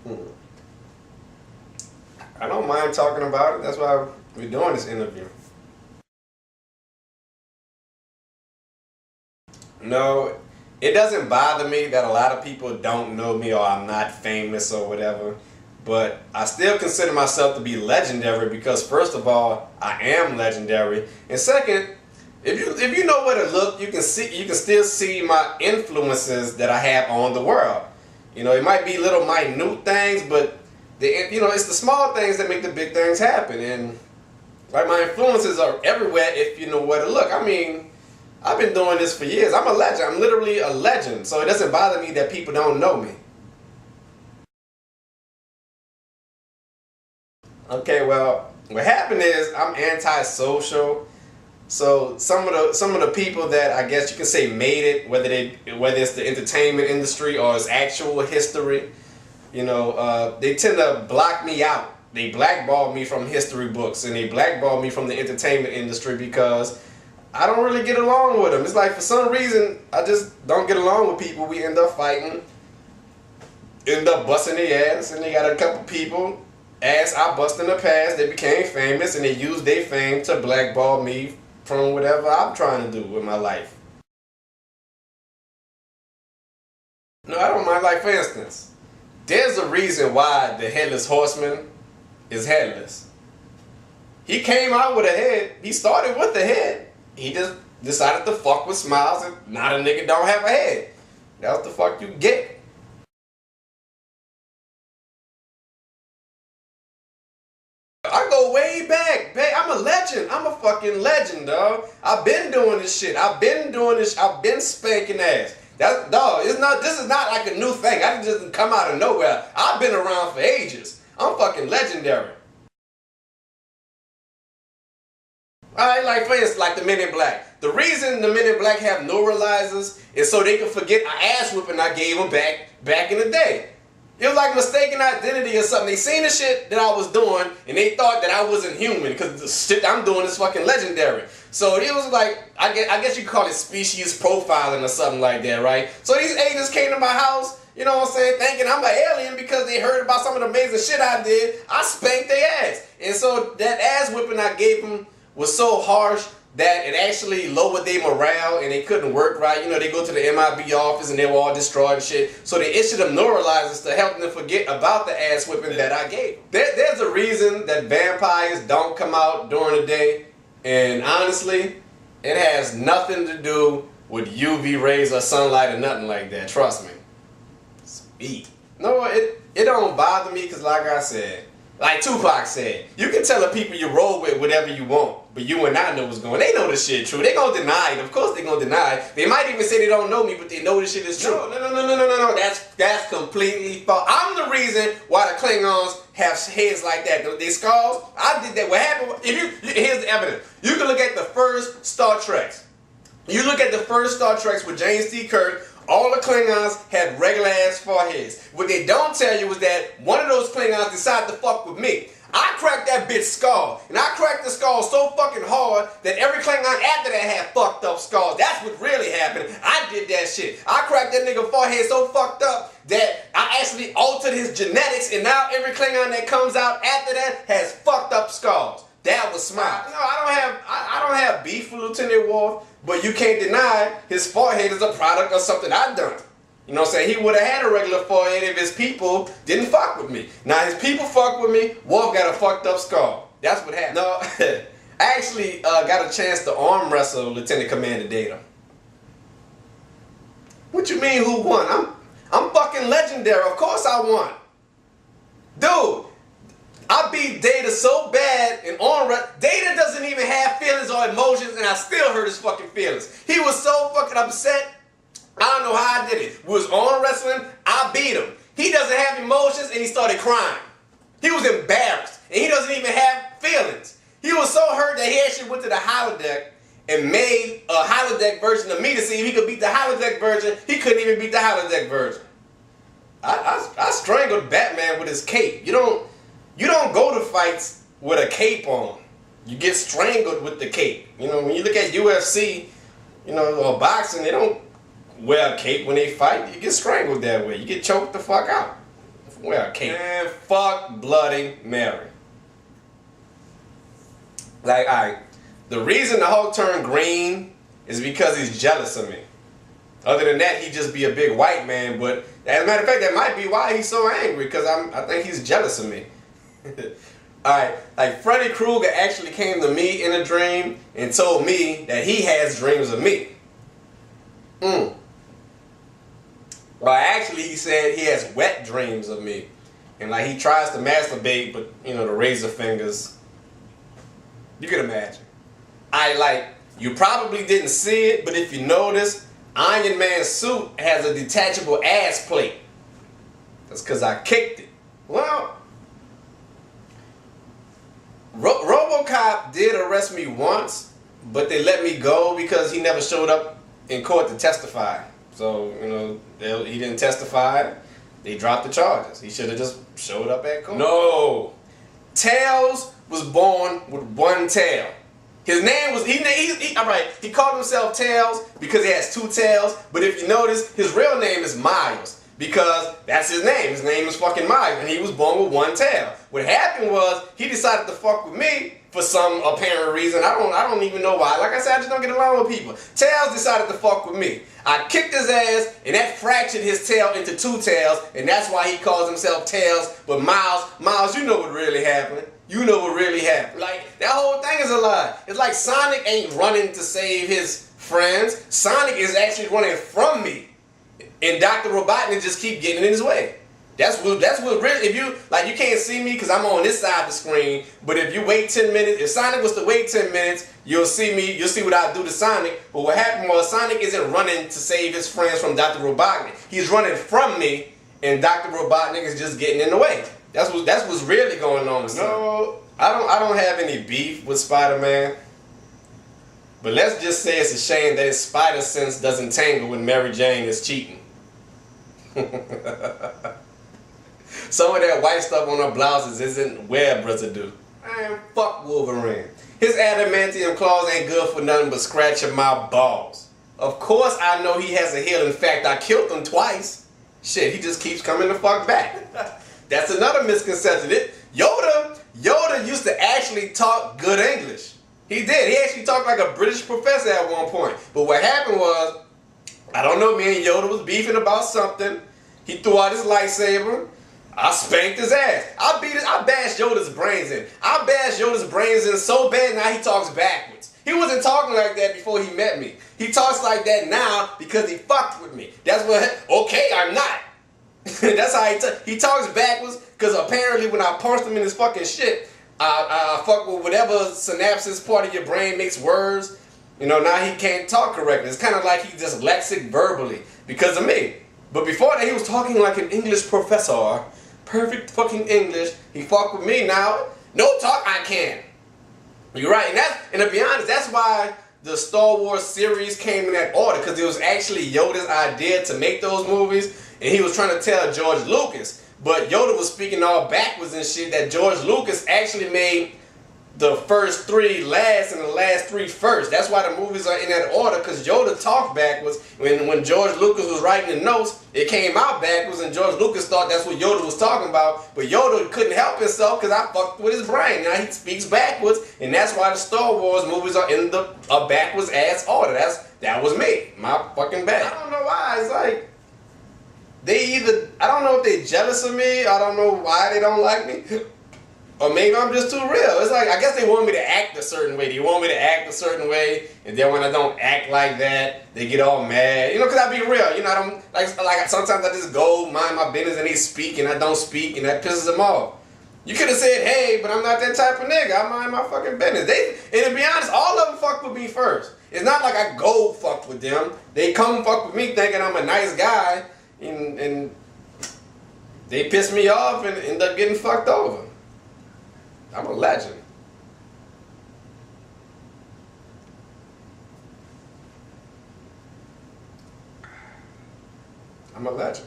Hmm. I don't mind talking about it. That's why we're doing this interview. No, it doesn't bother me that a lot of people don't know me or I'm not famous or whatever. But I still consider myself to be legendary because first of all, I am legendary. And second, if you know where to look, you can still see my influences that I have on the world. You know, it might be little minute things, but it's the small things that make the big things happen. And like my influences are everywhere if you know where to look. I mean, I've been doing this for years. I'm a legend. I'm literally a legend. So it doesn't bother me that people don't know me. Okay, well, what happened is I'm antisocial. So some of the people that I guess you can say made it, whether it's the entertainment industry or it's actual history, they tend to block me out. They blackball me from history books and they blackball me from the entertainment industry because I don't really get along with them. It's like for some reason I just don't get along with people. We end up fighting, end up busting their ass, and they got a couple people ass I bust in the past. They became famous and they used their fame to blackball me from whatever I'm trying to do with my life. No, I don't mind. Like for instance, there's a reason why the headless horseman is headless. He came out with a head. He started with the head. He just decided to fuck with SMYLZ and now the nigga don't have a head. That's the fuck you get. I go way back, babe. I'm a legend. I'm a fucking legend, dog. I've been doing this shit. I've been spanking ass. This is not like a new thing. I didn't just come out of nowhere. I've been around for ages. I'm fucking legendary. Alright, like for instance, like the Men in Black. The reason the Men in Black have neuralizers is so they can forget an ass whipping I gave them back in the day. It was like mistaken identity or something. They seen the shit that I was doing and they thought that I wasn't human because the shit I'm doing is fucking legendary. So it was like, I guess you could call it species profiling or something like that, right? So these agents came to my house, you know what I'm saying, thinking I'm an alien because they heard about some of the amazing shit I did. I spanked their ass. And so that ass whipping I gave them was so harsh that it actually lowered their morale and they couldn't work right. You know, they go to the MIB office and they were all destroyed and shit. So they issued them neuralizers to help them forget about the ass whipping that I gave them. There's a reason that vampires don't come out during the day. And honestly, it has nothing to do with UV rays or sunlight or nothing like that. Trust me. Speak. No, it don't bother me because like I said, like Tupac said, you can tell the people you roll with whatever you want, but you and I know what's going on. They know this shit true. They gonna deny it. Of course they gonna deny it. They might even say they don't know me, but they know this shit is true. No. That's completely false. I'm the reason why the Klingons have heads like that. They skulls. I did that. What happened? Here's the evidence. You can look at the first Star Treks. You look at the first Star Treks with James T. Kirk. All the Klingons had regular ass foreheads. What they don't tell you is that one of those Klingons decided to fuck with me. I cracked that bitch skull. And I cracked the skull so fucking hard that every Klingon after that had fucked up skulls. That's what really happened. I did that shit. I cracked that nigga forehead so fucked up that I actually altered his genetics and now every Klingon that comes out after that has fucked up skulls. That was SMYLZ. No, I don't have beef with Lieutenant Worf, but you can't deny his forehead is a product of something I've done. You know what I'm saying? He would have had a regular forehead if his people didn't fuck with me. Now his people fuck with me, Worf got a fucked up skull. That's what happened. No, I actually got a chance to arm wrestle Lieutenant Commander Data. What you mean who won? I'm fucking legendary. Of course I won. Dude. I beat Data so bad in arm wrestling. Data doesn't even have feelings or emotions, and I still hurt his fucking feelings. He was so fucking upset. I don't know how I did it. We was arm wrestling. I beat him. He doesn't have emotions, and he started crying. He was embarrassed, and he doesn't even have feelings. He was so hurt that he actually went to the holodeck and made a holodeck version of me to see if he could beat the holodeck version. He couldn't even beat the holodeck version. I strangled Batman with his cape. You don't go to fights with a cape on. You get strangled with the cape. You know, when you look at UFC, or boxing, they don't wear a cape when they fight. You get strangled that way. You get choked the fuck out. Well, Kate. And fuck Bloody Mary. Like, alright, the reason the Hulk turned green is because he's jealous of me. Other than that, he'd just be a big white man. But as a matter of fact, that might be why he's so angry, because I think he's jealous of me. Alright, like Freddy Krueger actually came to me in a dream and told me that he has dreams of me. Well, actually, he said he has wet dreams of me. And like he tries to masturbate, but you know, the razor fingers. You can imagine. You probably didn't see it, but if you notice, Iron Man's suit has a detachable ass plate. That's because I kicked it. Well, RoboCop did arrest me once, but they let me go because he never showed up in court to testify. So, you know, he didn't testify. They dropped the charges. He should have just showed up at court. No. Tails was born with one tail. His name was, he called himself Tails because he has two tails, but if you notice, his real name is Miles because that's his name. His name is fucking Miles, and he was born with one tail. What happened was, he decided to fuck with me for some apparent reason. I don't even know why. Like I said, I just don't get along with people. Tails decided to fuck with me. I kicked his ass, and that fractured his tail into two tails, and that's why he calls himself Tails. But Miles, you know what really happened. You know what really happened. Like, that whole thing is a lie. It's like Sonic ain't running to save his friends. Sonic is actually running from me. And Dr. Robotnik just keep getting in his way. That's what really, if you, like, you can't see me because I'm on this side of the screen, but if you wait 10 minutes, if Sonic was to wait 10 minutes, you'll see me, you'll see what I do to Sonic. But what happened was, Sonic isn't running to save his friends from Dr. Robotnik. He's running from me, and Dr. Robotnik is just getting in the way. That's what's really going on. No, I don't have any beef with Spider-Man. But let's just say it's a shame that his spider sense doesn't tangle when Mary Jane is cheating. Some of that white stuff on her blouses isn't web residue. Man, fuck Wolverine. His adamantium claws ain't good for nothing but scratching my balls. Of course I know he has a healing fact. I killed him twice. Shit, he just keeps coming the fuck back. That's another misconception. Yoda used to actually talk good English. He did. He actually talked like a British professor at one point. But what happened was, I don't know, me and Yoda was beefing about something. He threw out his lightsaber. I spanked his ass. I bashed Yoda's brains in. I bashed Yoda's brains in so bad now he talks backwards. He wasn't talking like that before he met me. He talks like that now because he fucked with me. That's what, okay, I'm not. That's how he talks backwards because apparently when I punched him in his fucking shit, I fuck with whatever synapses part of your brain makes words. You know, now he can't talk correctly. It's kind of like he's dyslexic verbally because of me. But before that, he was talking like an English professor. Perfect fucking English. He fuck with me now. No talk, I can. You're right. And to be honest, that's why the Star Wars series came in that order, because it was actually Yoda's idea to make those movies. And he was trying to tell George Lucas. But Yoda was speaking all backwards and shit, that George Lucas actually made the first three last and the last three first. That's why the movies are in that order, because Yoda talked backwards. When George Lucas was writing the notes, it came out backwards, and George Lucas thought that's what Yoda was talking about. But Yoda couldn't help himself because I fucked with his brain. Now he speaks backwards, and that's why the Star Wars movies are in the backwards ass order. That was me. My fucking bad. I don't know why. It's like, I don't know if they jealous of me. I don't know why they don't like me. Or maybe I'm just too real. It's like, I guess they want me to act a certain way. They want me to act a certain way, and then when I don't act like that, they get all mad. You know, because I be real. You know, I don't, like sometimes I just go mind my business and they speak and I don't speak, and that pisses them off. You could have said, hey, but I'm not that type of nigga. I mind my fucking business. And to be honest, all of them fuck with me first. It's not like I go fuck with them. They come fuck with me thinking I'm a nice guy, and they piss me off and end up getting fucked over. I'm a legend. I'm a legend.